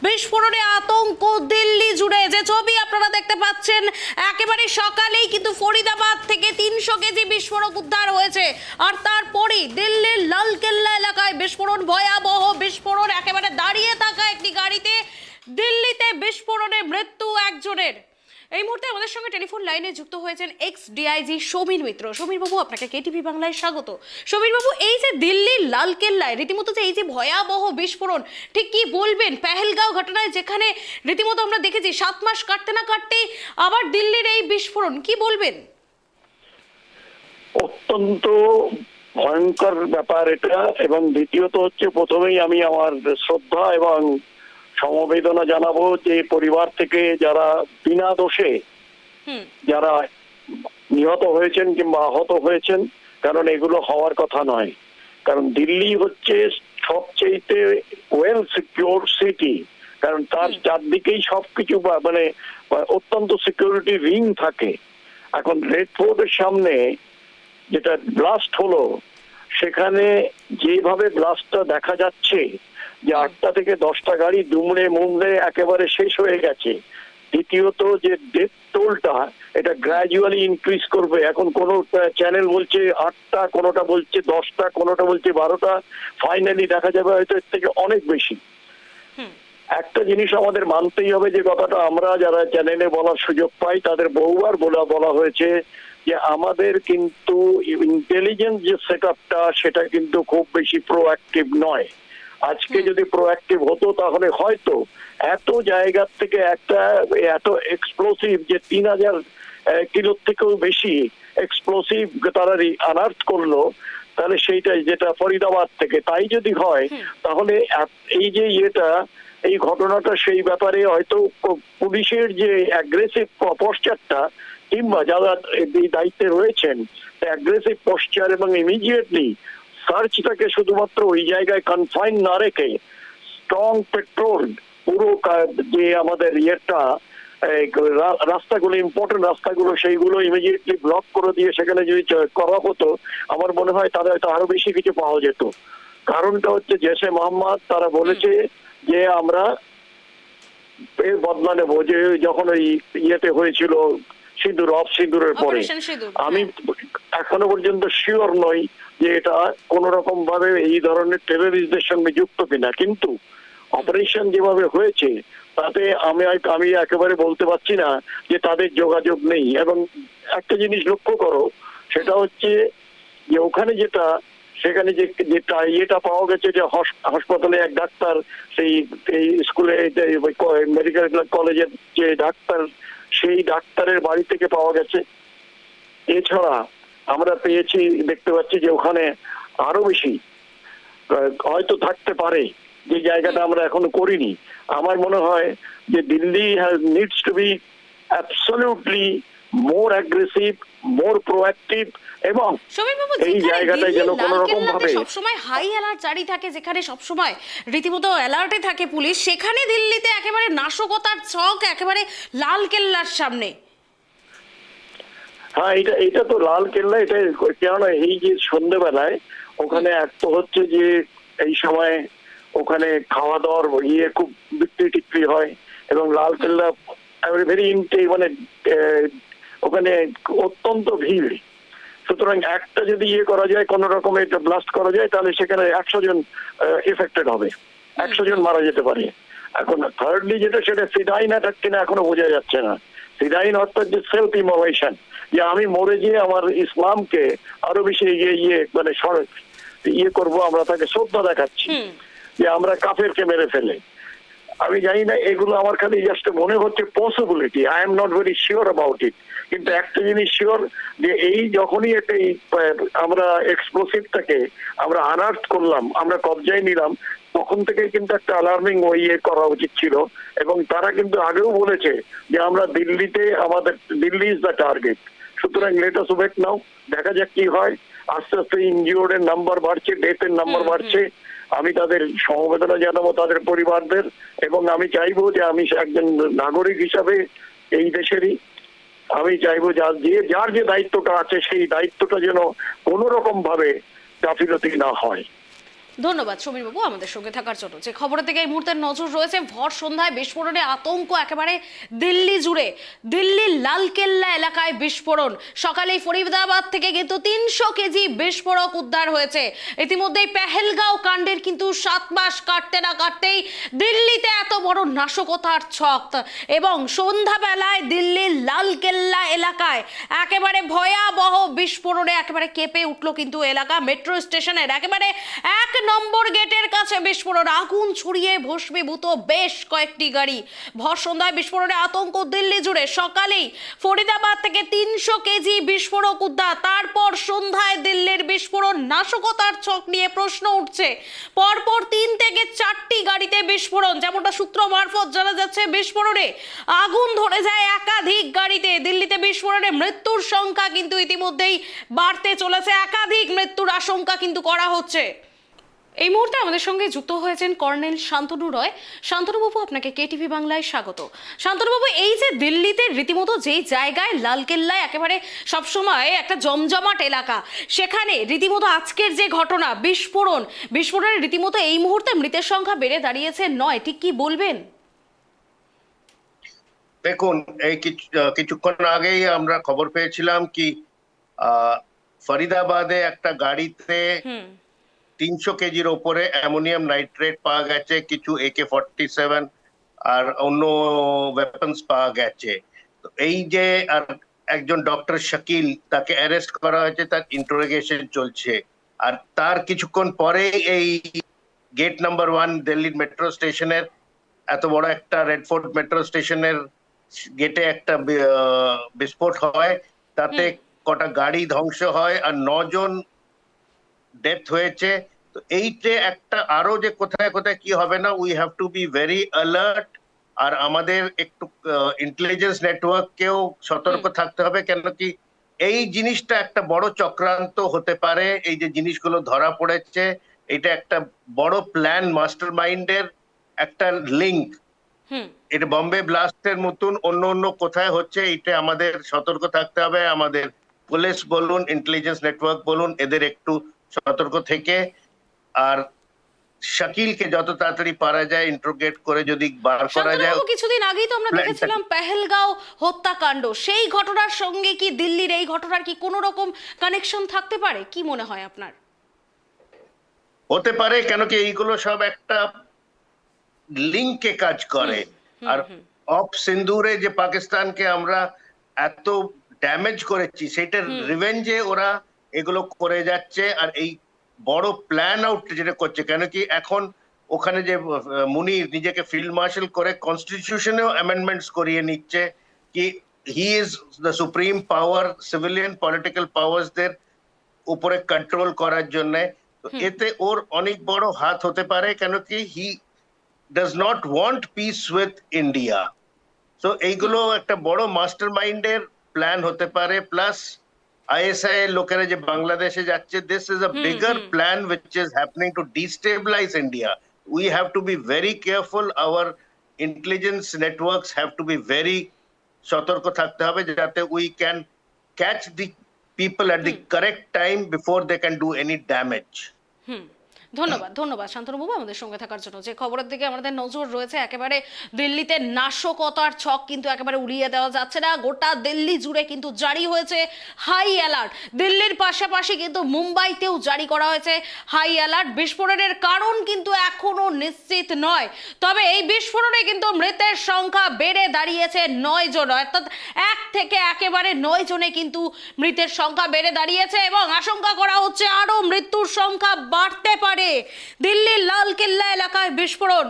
বিস্ফোরণে আতঙ্ক দিল্লি জুড়ে। যে ছবি আপনারা দেখতে পাচ্ছেন, একেবারে সকালেই কিন্তু ফরিদাবাদ থেকে 300 কেজি বিস্ফোরক উদ্ধার হয়েছে। আর তারপরেই দিল্লির লালকেল্লা এলাকায় বিস্ফোরণ, ভয়াবহ বিস্ফোরণ একেবারে দাঁড়িয়ে থাকা একটি গাড়িতে। দিল্লিতে বিস্ফোরণে মৃত্যু একজনের। এই মুহূর্তে আমাদের সঙ্গে টেলিফোন লাইনে যুক্ত হয়েছেন এক্স ডিআইজি সমীর মিত্র। সমীর বাবু, আপনাকে কেটিভি বাংলায় স্বাগত। সমীর বাবু, এই যে দিল্লির লালকেল্লায় রীতিমতো যে এই যে ভয়াবহ বিস্ফোরণ, ঠিক কি বলবেন? পেহেলগাঁও ঘটনায় যেখানে রীতিমতো আমরা দেখেছি 7 মাস কাটতে না কাটতেই আবার দিল্লির এই বিস্ফোরণ, কি বলবেন? অত্যন্ত ভয়ঙ্কর ব্যাপার এটা। এবং দ্বিতীয়ত হচ্ছে, প্রথমেই আমি আমার শ্রদ্ধা এবং সমবেদনা জানাবো যে পরিবার থেকে যারা বিনা দোষে যারা নিহত হয়েছেন কিংবা আহত হয়েছেন, কারণ এগুলো হওয়ার কথা নয়। কারণ দিল্লি হচ্ছে সবচেয়ে ওয়েল সিকিউর সিটি, কারণ তার চারদিকেই সবকিছু মানে অত্যন্ত সিকিউরিটি রিং থাকে। এখন রেড ফোর্টের সামনে যেটা ব্লাস্ট হলো, সেখানে যেভাবে ব্লাস্টটা দেখা যাচ্ছে যে 8টা থেকে 10টা গাড়ি দুমড়ে মুমড়ে একেবারে শেষ হয়ে গেছে। দ্বিতীয়ত যে ডেথ টোলটা, এটা গ্র্যাজুয়ালি ইনক্রিজ করবে। এখন কোন চ্যানেল বলছে 8টা, কোনোটা বলছে 10টা, কোনোটা বলছে 12টা, ফাইনালি দেখা যাবে হয়তো এর থেকে অনেক বেশি। একটা জিনিস আমাদের মানতেই হবে, যে কথাটা আমরা যারা চ্যানেলে বলার সুযোগ পাই তাদের বহুবার বলা হয়েছে যে আমাদের কিন্তু ইন্টেলিজেন্স যে সেটআপটা, সেটা কিন্তু খুব বেশি প্রোঅ্যাক্টিভ নয়। আজকে যদি প্রোঅ্যাক্টিভ হতো তাহলে হয়তো এত জায়গার থেকে একটা এত এক্সপ্লোসিভ, যে 3000 কিলোর থেকেও বেশি এক্সপ্লোসিভ তারা আনার্থ করলো, তাহলে সেইটা যেটা ফরিদাবাদ থেকে, তাই যদি হয় তাহলে এই যে এই ঘটনাটা, সেই ব্যাপারে হয়তো পুলিশের যে অ্যাগ্রেসিভ পশ্চারটা কিংবা যারা এই দায়িত্বে রয়েছেন, অ্যাগ্রেসিভ পশ্চার এবং ইমিডিয়েটলি সার্চটাকে শুধুমাত্র ওই জায়গায় কনফাইন না রেখে স্ট্রং পেট্রোল পুরো যে আমাদের রাস্তাগুলো, ইম্পর্টেন্ট রাস্তাগুলো, সেইগুলো ইমিডিয়েটলি ব্লক করে দিয়ে সেখানে যদি করা হতো, আমার মনে হয় তাদের হয়তো আরো বেশি কিছু পাওয়া যেত। কারণটা হচ্ছে জেশে মোহাম্মদ তারা বলেছে যে আমরা এর বদলা নেবো, যে যখন ওই ইয়েতে হয়েছিল সিঁদুরের পরে। আমি এখনো পর্যন্ত শিওর নই যে এটা কোন রকম ভাবে এই ধরনের টেররিস্টদের সঙ্গে যুক্ত কিনা, কিন্তু অপারেশন যেভাবে হয়েছে তাতে আমি একেবারে বলতে পারছি না যে তাদের যোগাযোগ নেই। এবং একটা জিনিস লক্ষ্য করো, সেটা হচ্ছে যে ওখানে সেখানে ইয়েটা পাওয়া গেছে, যে হাসপাতালে এক ডাক্তার, এই স্কুলে মেডিকেল কলেজের যে ডাক্তার, সেই ডাক্তারের বাড়ি থেকে পাওয়া গেছে। এছাড়া আমরা দেখতে পাচ্ছি যে ওখানে আরো বেশি হয়তো থাকতে পারে, যে জায়গাটা আমরা এখনো করিনি। আমার মনে হয় যে Delhi needs to B absolutely more aggressive, more proactive, এবং এই জায়গাটায় যেন কোনো রকম ভাবে সবসময় হাই অ্যালার্ট জারি থাকে, যেখানে সবসময় রীতিমতো অ্যালার্টে থাকে পুলিশ, সেখানে দিল্লিতে একেবারে নাশকতার ছক একেবারে লালকেল্লার সামনে। হ্যাঁ, এটা তো লালকেল্লা। এটা কেননা এই যে সন্ধ্যেবেলায় ওখানে এক তো হচ্ছে যে এই সময় ওখানে খাওয়া দাওয়ার খুব বিক্রি হয়, এবং লালকেল্লা ভেরি মানে ওখানে অত্যন্ত ভিড়। সুতরাং একটা যদি করা যায়, কোন রকম এটা ব্লাস্ট করা যায়, তাহলে সেখানে 100 জন এফেক্টেড হবে, 100 জন মারা যেতে পারে। এখন থার্ডলি যেটা, সেটা ফিডাইন অ্যাটাক কিনা এখনো বোঝা যাচ্ছে না। ফিডাইন অর্থাৎ যে সেলফ ইমোলেশন, যে আমি মরে গিয়ে আমার ইসলামকে আরো বেশি মানে করবো, আমরা তাকে শ্রদ্ধা দেখাচ্ছি যে আমরা কাফেরকে মেরে ফেলে। আমি জানি না, এগুলো আমার খালি জাস্ট মনে হচ্ছে possibility, I am not very sure about it. কিন্তু একটা জিনিস শিওর, যে এই যখনই আমরা এক্সপ্লোসিভটাকে আমরা আনার্থ করলাম, আমরা কবজায় নিলাম, তখন থেকে কিন্তু একটা অ্যালার্মিং করা উচিত ছিল। এবং তারা কিন্তু আগেও বলেছে যে আমরা দিল্লি ইজ দ্য টার্গেট। সুতরাং লেট আস ওয়েট নাও, দেখা যাক কি হয়। আস্তে আস্তে ইনজিওর্ড এর নাম্বার বাড়ছে, ডেথের নাম্বার বাড়ছে। আমি তাদের সমবেদনা জানাবো, তাদের পরিবারদের, এবং আমি চাইবো যে আমি একজন নাগরিক হিসাবে এই দেশেরই, আমি চাইবো যার যে দায়িত্বটা আছে, সেই দায়িত্বটা যেন কোন রকম ভাবে গাফিলতি না হয়। ধন্যবাদ সমীর বাবু আমাদের সঙ্গে থাকার জন্য। যে খবরের দিকে এই মুহূর্তে নজর রয়েছে, ভর সন্ধ্যায় বিস্ফোরণে আতঙ্ক একেবারে দিল্লি জুড়ে। দিল্লির লালকেল্লা এলাকায় বিস্ফোরণ। সকালেই ফরিদাবাদ থেকে কিন্তু 300 কেজি বিস্ফোরক উদ্ধার হয়েছে। ইতিমধ্যেই পেহেলগাঁও কাণ্ডের কিন্তু 7 মাস কাটতে না কাটতেই দিল্লিতে এত বড় নাশকতার ছক। এবং সন্ধ্যাবেলায় দিল্লির লালকেল্লা এলাকায় একেবারে ভয়াবহ বিস্ফোরণে একেবারে কেঁপে উঠল কিন্তু এলাকা। মেট্রো স্টেশনের একেবারে 1 নম্বর গেটের কাছে বিস্ফোরণ, আগুন ছড়িয়ে ভস্মীভূত বেশ কয়েকটি গাড়ি। ভর সন্ধ্যায় বিস্ফোরণে আতঙ্ক দিল্লি জুড়ে। সকালেই ফরিদাবাদ থেকে 300 কেজি বিস্ফোরক উদ্ধার। তারপর সন্ধ্যায় দিল্লির বিস্ফোরণ, নাশকতার ছক নিয়ে প্রশ্ন উঠছে। পরপর 3 থেকে 4টি গাড়িতে বিস্ফোরণ, যেমনটা সূত্র মারফত জানা যাচ্ছে। বিস্ফোরণে আগুন ধরে যায় একাধিক গাড়িতে। দিল্লিতে বিস্ফোরণে মৃত্যুর সংখ্যা কিন্তু ইতিমধ্যেই বাড়তে চলেছে। একাধিক মৃত্যুর আশঙ্কা কিন্তু করা হচ্ছে। এই মুহূর্তে আমাদের সঙ্গে যুক্ত হয়েছেন কর্নেল শান্তনু রয়। শান্তনুবাবু, আপনাকে কেটিভি বাংলায় স্বাগত। শান্তনুবাবু, এই যে দিল্লিতে রীতিমতো যেই জায়গায় লালকেল্লায় একেবারে সবসময় একটা জমজমাট এলাকা, সেখানে রীতিমতো আজকের যে ঘটনা বিস্ফোরণের রীতিমতো এই মুহূর্তে মৃতের সংখ্যা বেড়ে দাঁড়িয়েছে, নয় ঠিক কি বলবেন? দেখুন, এই কিছুক্ষণ আগেই আমরা খবর পেয়েছিলাম কি ফরিদাবাদে একটা গাড়িতে 300 কেজির ওপরে অ্যামোনিয়াম নাইট্রেট পাওয়া গেছে, কিছু AK-47 আর অন্য ওয়েপন্স পাওয়া গেছে। তো এই যে আর একজন ডক্টর শাকিল, তাকে অ্যারেস্ট করা হয়েছে, তার ইন্টারোগেশন চলছে। আর তার কিছুক্ষণ পরে এই গেট নাম্বার 1 দিল্লির মেট্রো স্টেশনের, এত বড় একটা রেড ফোর্ট মেট্রো স্টেশনের গেটে একটা বিস্ফোট হয়। তাতে কটা গাড়ি ধ্বংস হয় আর 9 জন ডেথ হয়েছে। তো এইতে একটা আরো যে কোথায় কোথায় কি হবে না, we have to be very alert. আর আমাদের একটু ইন্টেলিজেন্স নেটওয়ার্ককেও সতর্ক থাকতে হবে, কেন কি এই জিনিসটা একটা বড় চক্রান্ত হতে পারে। এই যে জিনিসগুলো ধরা পড়েছে, এটা একটা বড় প্ল্যান, মাস্টার মাইন্ডের একটা লিঙ্ক। এটা বম্বে ব্লাস্টের মতন অন্য অন্য কোথায় হচ্ছে, এটা আমাদের সতর্ক থাকতে হবে। আমাদের পুলিশ বলুন, ইন্টেলিজেন্স নেটওয়ার্ক বলুন, এদের একটু সতর্ক থেকে আর শাকিলকে যত তাড়াতাড়ি পারা যায় ইন্টারোগেট করে যদি বার করা যায়। কিছুদিন আগেই তো আমরা দেখেছিলাম পেহেলগাঁও হত্যাকাণ্ড, সেই ঘটনার সঙ্গে কি দিল্লির এই ঘটনার কি কোনো রকম কানেকশন থাকতে পারে, কি মনে হয় আপনার? হতে পারে, কেন কি এইগুলো সব একটা লিঙ্কে কাজ করে। আর অফ সিন্দুরে যে পাকিস্তানকে আমরা এত ড্যামেজ করেছি, সেটার রিভেঞ্জে ওরা এগুলো করে যাচ্ছে। আর এই বড় প্ল্যান আউট যেটা করছে, কেন কি এখন ওখানে যে মুনির নিজেকে ফিল্ড মার্শাল করে কনস্টিটিউশনেও অ্যামেন্ডমেন্টস করিয়ে নিচ্ছে কি he is the supreme power, civilian political পাওয়ার্সদের উপরে কন্ট্রোল করার জন্য। তো এতে ওর অনেক বড় হাত হতে পারে, কেন কি he does not want piece with India. তো এইগুলো একটা বড় মাস্টার মাইন্ডের প্ল্যান হতে পারে। প্লাস ISI লোকেরা যে বাংলাদেশে যাচ্ছে, this is a bigger plan which is happening to destabilize India. We have to be very careful. Our intelligence networks have to be very সতর্ক থাকতে হবে, যাতে we can catch the people at the correct time before they can do any damage. ধন্যবাদ শান্তনুবাবু আমাদের সঙ্গে থাকার জন্য। যে খবরের দিকে আমাদের নজর রয়েছে, একেবারে দিল্লিতে নাশকতার ছক কিন্তু একেবারে উড়িয়ে দেওয়া যাচ্ছে না। গোটা দিল্লি জুড়ে কিন্তু জারি হয়েছে হাই অ্যালার্ট। দিল্লির পাশাপাশি কিন্তু মুম্বাইতেও জারি করা হয়েছে হাই অ্যালার্ট। বিস্ফোরণের কারণ কিন্তু এখনো নিশ্চিত নয়, তবে এই বিস্ফোরণে কিন্তু মৃতের সংখ্যা বেড়ে দাঁড়িয়েছে 9 জন, অর্থাৎ 1 থেকে একেবারে 9 জনে কিন্তু মৃতের সংখ্যা বেড়ে দাঁড়িয়েছে এবং আশঙ্কা করা হচ্ছে আরো মৃত্যুর সংখ্যা বাড়তে পারে। দিল্লির লালকেল্লা এলাকায় বিস্ফোরণ।